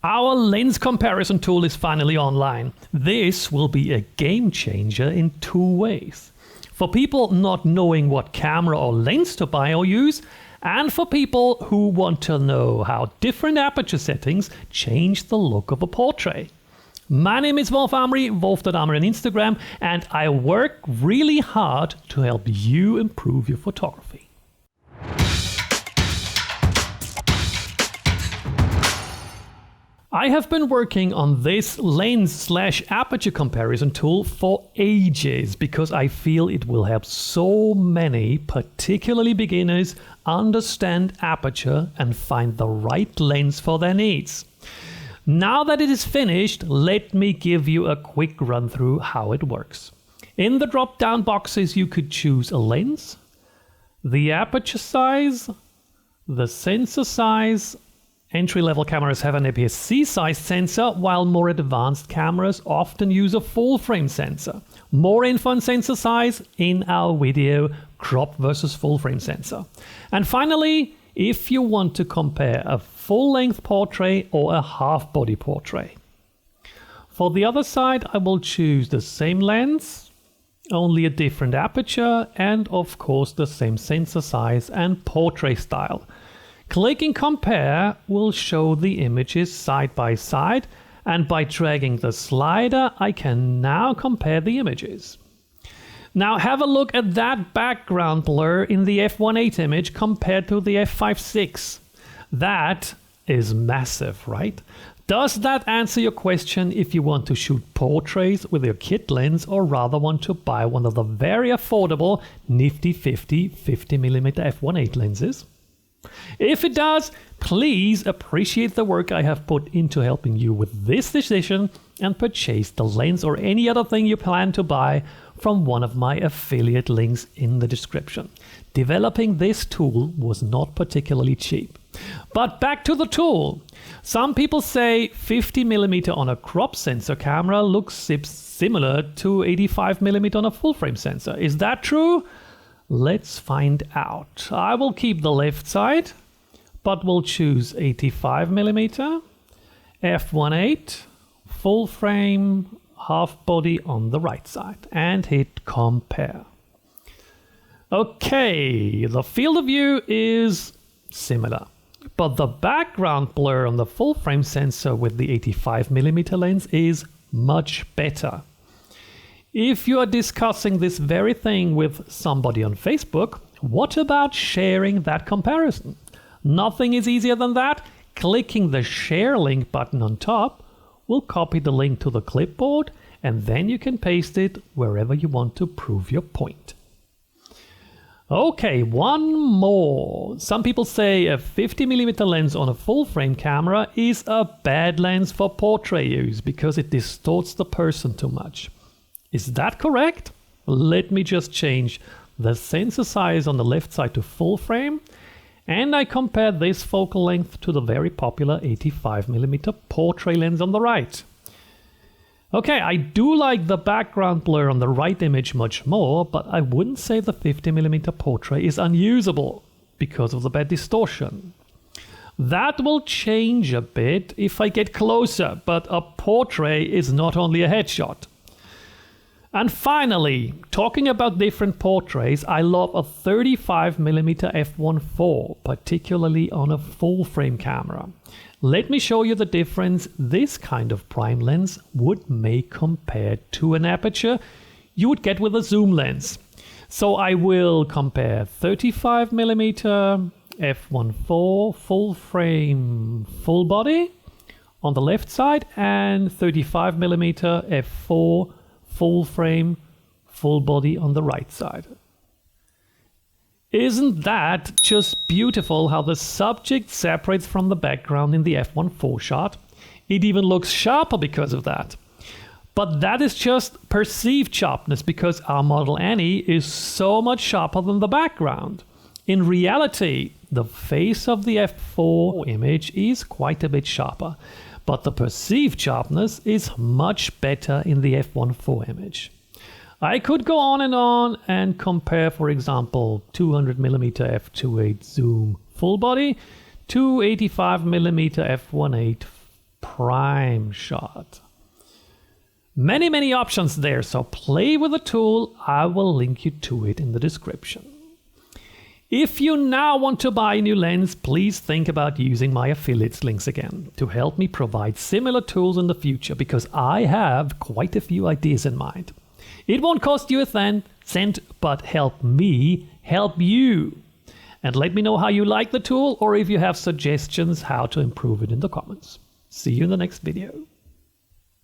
Our lens comparison tool is finally online. This will be a game changer in two ways. For people not knowing what camera or lens to buy or use, and for people who want to know how different aperture settings change the look of a portrait. My name is Wolf Amri, Wolf.Amri on Instagram, and I work really hard to help you improve your photography. I have been working on this lens/aperture comparison tool for ages because I feel it will help so many, particularly beginners, understand aperture and find the right lens for their needs. Now that it is finished, let me give you a quick run through how it works. In the drop-down boxes, you could choose a lens, the aperture size, the sensor size. Entry-level cameras have an APS-C size sensor, while more advanced cameras often use a full-frame sensor. More info on sensor size in our video, crop versus full-frame sensor. And finally, if you want to compare a full-length portrait or a half-body portrait. For the other side, I will choose the same lens, only a different aperture, and of course the same sensor size and portrait style. Clicking compare will show the images side by side, and by dragging the slider I can now compare the images. Now have a look at that background blur in the f1.8 image compared to the f5.6. That is massive, right? Does that answer your question if you want to shoot portraits with your kit lens or rather want to buy one of the very affordable nifty 50mm f1.8 lenses? If it does, please appreciate the work I have put into helping you with this decision and purchase the lens or any other thing you plan to buy from one of my affiliate links in the description. Developing this tool was not particularly cheap. But back to the tool. Some people say 50mm on a crop sensor camera looks similar to 85mm on a full-frame sensor. Is that true? Let's find out. I will keep the left side, but we'll choose 85mm, f1.8, full frame, half body on the right side, and hit compare. Okay, the field of view is similar, but the background blur on the full frame sensor with the 85mm lens is much better. If you are discussing this very thing with somebody on Facebook, what about sharing that comparison? Nothing is easier than that. Clicking the share link button on top will copy the link to the clipboard, and then you can paste it wherever you want to prove your point. Okay, one more. Some people say a 50mm lens on a full frame camera is a bad lens for portrait use because it distorts the person too much. Is that correct? Let me just change the sensor size on the left side to full frame, and I compare this focal length to the very popular 85mm portrait lens on the right. Okay, I do like the background blur on the right image much more, but I wouldn't say the 50mm portrait is unusable because of the bad distortion. That will change a bit if I get closer, but a portrait is not only a headshot. And finally, talking about different portraits, I love a 35mm f1.4, particularly on a full frame camera. Let me show you the difference this kind of prime lens would make compared to an aperture you would get with a zoom lens. So I will compare 35mm f1.4 full frame full body on the left side and 35mm f4 full frame, full body on the right side. Isn't that just beautiful how the subject separates from the background in the f1.4 shot? It even looks sharper because of that. But that is just perceived sharpness because our model Annie is so much sharper than the background. In reality, the face of the f4 image is quite a bit sharper, but the perceived sharpness is much better in the f1.4 image. I could go on and compare, for example, 200mm f2.8 zoom full body to 85mm f1.8 prime shot. Many options there, so play with the tool. I will link you to it in the description. If you now want to buy a new lens, please think about using my affiliates links again to help me provide similar tools in the future, because I have quite a few ideas in mind. It won't cost you a cent, but help me help you. And let me know how you like the tool, or if you have suggestions how to improve it in the comments. See you in the next video.